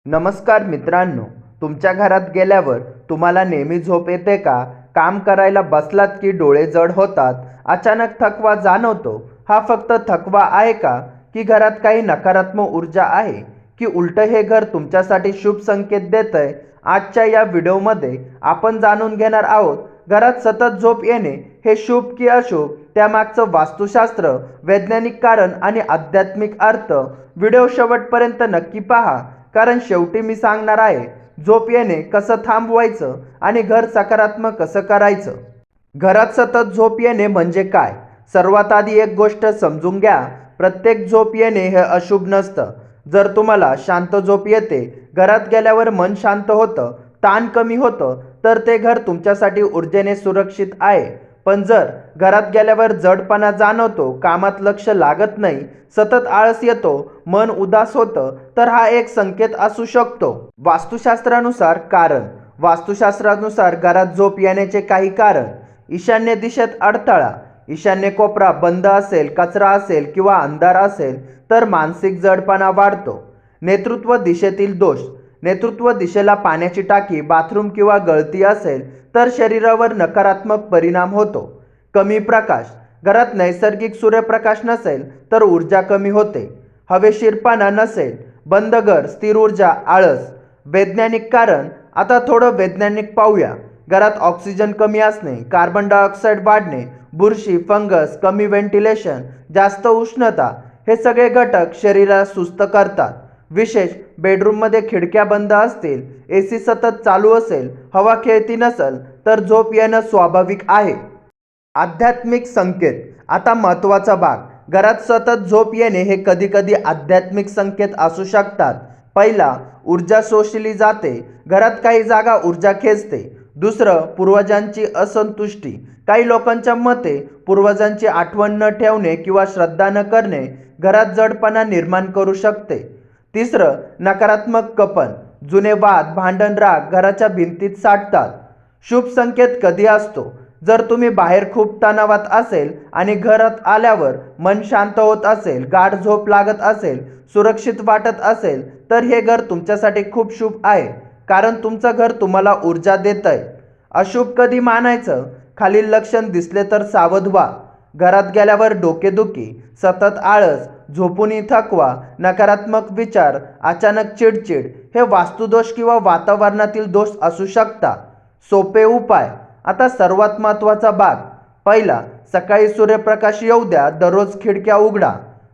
नमस्कार मित्रांनो, तुमच्या घरात गेल्यावर तुम्हाला नेहमी झोप येते का? काम करायला बसलात की डोळे जड होतात, अचानक थकवा जाणवतो. हा फक्त थकवा आहे का, की घरात काही नकारात्मक ऊर्जा आहे, की उलट हे घर तुमच्यासाठी शुभ संकेत देतंय? आजच्या या व्हिडिओमध्ये आपण जाणून घेणार आहोत, घरात सतत झोप येणे हे शुभ की अशुभ, त्यामागचं वास्तुशास्त्र, वैज्ञानिक कारण आणि आध्यात्मिक अर्थ. व्हिडिओ शेवटपर्यंत नक्की पहा, कारण शेवटी मी सांगणार आहे झोप येणे कसं थांबवायचं आणि घर सकारात्मक कसं करायचं. घरात सतत झोप येणे म्हणजे काय? सर्वात आधी एक गोष्ट समजून घ्या, प्रत्येक झोप येणे हे अशुभ नसतं. जर तुम्हाला शांत झोप येते, घरात गेल्यावर मन शांत होतं, ताण कमी होतं, तर ते घर तुमच्यासाठी ऊर्जेने सुरक्षित आहे. पण जर घरात गेल्यावर जडपणा जाणवतो, कामात लक्ष लागत नाही, सतत आळस येतो, मन उदास होतं, तर हा एक संकेत असू शकतो. वास्तुशास्त्रानुसार कारण. वास्तुशास्त्रानुसार घरात झोप येण्याचे काही कारण. ईशान्य दिशेत अडथळा. ईशान्य कोपरा बंद असेल, कचरा असेल किंवा अंधार असेल तर मानसिक जडपणा वाढतो. नेतृत्व दिशेतील दोष. नेतृत्व दिशेला पाण्याची टाकी, बाथरूम किंवा गळती असेल तर शरीरावर नकारात्मक परिणाम होतो. कमी प्रकाश. घरात नैसर्गिक सूर्यप्रकाश नसेल तर ऊर्जा कमी होते. हवेशीरपणा नसेल, बंद घर, स्थिर ऊर्जा, आळस. वैज्ञानिक कारण. आता थोडं वैज्ञानिक पाहूया. घरात ऑक्सिजन कमी असणे, कार्बन डायऑक्साईड वाढणे, बुरशी, फंगस, कमी व्हेंटिलेशन, जास्त उष्णता, हे सगळे घटक शरीराला सुस्त करतात. विशेष बेडरूममध्ये खिडक्या बंद असतील, AC सतत चालू असेल, हवा खेळती नसेल तर झोप येणं स्वाभाविक आहे. आध्यात्मिक संकेत. आता महत्त्वाचा भाग. घरात सतत झोप येणे हे कधीकधी आध्यात्मिक संकेत असू शकतात. पहिला, ऊर्जा शोषली जाते. घरात काही जागा ऊर्जा खेचते. दुसरं, पूर्वजांची असंतुष्टी. काही लोकांच्या मते पूर्वजांची आठवण न ठेवणे किंवा श्रद्धा न करणे घरात जडपणा निर्माण करू शकते. तिसरं, नकारात्मक कंपन. जुने वाद, भांडण, राग घराच्या भिंतीत साठतात. शुभ संकेत कधी असतो? जर तुम्ही बाहेर खूप तणावात असेल आणि घरात आल्यावर मन शांत होत असेल, गाढ झोप लागत असेल, सुरक्षित वाटत असेल, तर हे घर तुमच्यासाठी खूप शुभ आहे, कारण तुमचं घर तुम्हाला ऊर्जा देतंय. अशुभ कधी मानायचं? खालील लक्षण दिसले तर सावध व्हा. घरात गेल्यावर डोकेदुखी, सतत आळस, झोपूनही थकवा, नकारात्मक विचार, अचानक चिडचिड, हे वास्तुदोष किंवा वातावरणातील दोष असू शकतात. सोपे उपाय. आता सर्वात महत्त्वाचा भाग. पहिला, सकाळी सूर्यप्रकाश येऊ द्या, दररोज खिडक्या उघडा.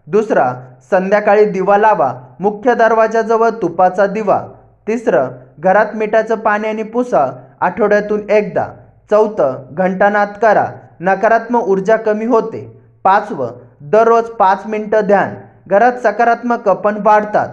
दुसरा, संध्याकाळी दिवा लावा, मुख्य दरवाजाजवळ तुपाचा दिवा. तिसरं, घरात मिठाचं पाण्याने पुसा, आठवड्यातून एकदा. चौथं, घंटानाद करा, नकारात्मक ऊर्जा कमी होते. पाचवं, दररोज 5 मिनिटं ध्यान, घरात सकारात्मक कंपन वाढतात.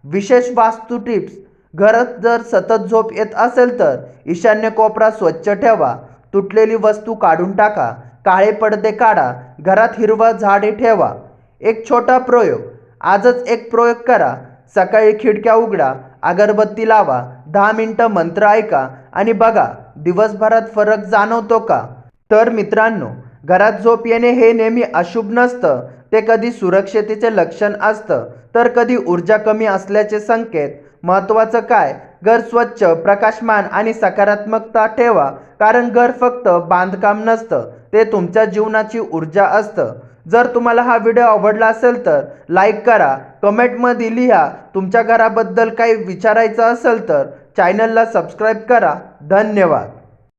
विशेष वास्तू टिप्स. घरात जर सतत झोप येत असेल तर ईशान्य कोपरा स्वच्छ ठेवा, तुटलेली वस्तू काढून टाका, काळे पडदे काढा, घरात हिरवं झाडे ठेवा. एक छोटा प्रयोग. आजच एक प्रयोग करा. सकाळी खिडक्या उघडा, अगरबत्ती लावा, 10 मिनिटं मंत्र ऐका आणि बघा दिवसभरात फरक जाणवतो का? तर मित्रांनो, घरात झोप येणे हे नेहमी अशुभ नसतं. ते कधी सुरक्षिततेचे लक्षण असतं, तर कधी ऊर्जा कमी असल्याचे संकेत. महत्त्वाचं काय? घर स्वच्छ, प्रकाशमान आणि सकारात्मकता ठेवा, कारण घर फक्त बांधकाम नसतं, ते तुमच्या जीवनाची ऊर्जा असतं. जर तुम्हाला हा व्हिडिओ आवडला असेल तर लाईक करा, कमेंटमध्ये लिहा. तुमच्या घराबद्दल काही विचारायचं असेल तर चॅनलला सबस्क्राईब करा. धन्यवाद.